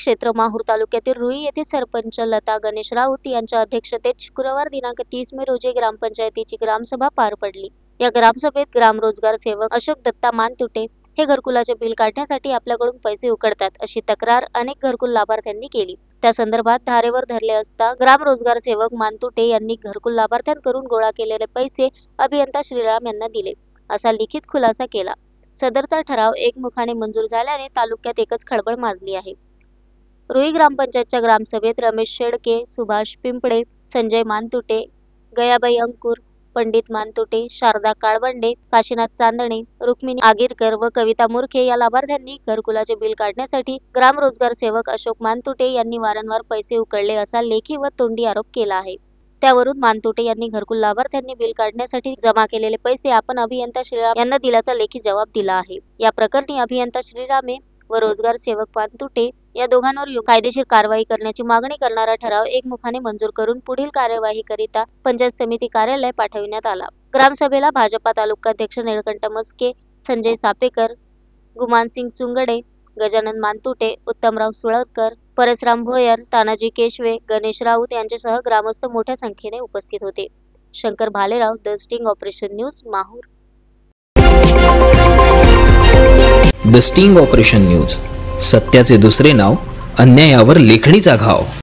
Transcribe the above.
क्षेत्र माहूर तालुक्यातील रुई येथे सरपंच लता गणेश राऊत यांच्या अध्यक्षतेत शुक्रवार दिनांक 30 मे रोजी ग्रामपंचायतीची ग्रामसभा पार पडली। या ग्रामसभेत ग्राम रोजगार सेवक अशोक दत्ता मानतुटे हे घरकुलाचे बिल काढण्यासाठी आपल्याकडून पैसे उकळतात अशी तक्रार अनेक घरकुल लाभार्थ्यांनी केली। त्या संदर्भात धारेवर धरले असता ग्राम रोजगार सेवक मानतुटे यांनी घरकुल लाभार्थ्यांकडून गोळा केलेले पैसे अभियंता श्रीराम यांना दिले असा लिखित खुलासा केला। सदरचा ठराव एकमुखाने मंजूर झाल्याने तालुक्यात एकच खळबळ माजली आहे। रुई ग्रामपंचायतच्या ग्रामसभेत रमेश शेडके, सुभाष पिंपळे, संजय मानतुटे, गयाबाई अंकुर, पंडित मानतुटे, शारदा काळवंडे, काशीनाथ चांदणे, रुक्मिणी आगीरकर व कविता मुरखे या लाभार्थ्यांनी घरकुलाचे बिल काढण्यासाठी ग्राम रोजगार सेवक अशोक मानतुटे यांनी वारंवार पैसे उकळले असा लेखी व तोंडी आरोप केला आहे। त्यावरून मानतुटे यांनी घरकुल लाभार्थ्यांनी बिल काढण्यासाठी जमा केलेले पैसे आपण अभियंता श्रीराम यांना दिल्याचा लेखी जबाब दिला आहे। या प्रकरणी अभियंता श्रीरामे व रोजगार सेवक मानतुटे या दोघांवर कायदेशीर कारवाई करण्याची मागणी करणारा ठराव एकमुखाने मंजूर करून पुढील कार्यवाहीकरिता पंचायत समिती कार्यालय पाठविण्यात आला। ग्रामसभेला भाजपा तालुकाध्यक्ष निळकंठ मस्के, संजय सापेकर, गुमानसिंग चुंगडे, गजानन मानतुटे, उत्तमराव सुळकर, परसराम भोयर, तानाजी केशवे, गणेश राऊत यांच्यासह ग्रामस्थ मोठ्या संख्येने उपस्थित होते। Shankar Bhalerao, the sting operation news, Mahur. The sting operation news, सत्याचे दुसरे नाव, अन्यायावर लेखणीचा घाव।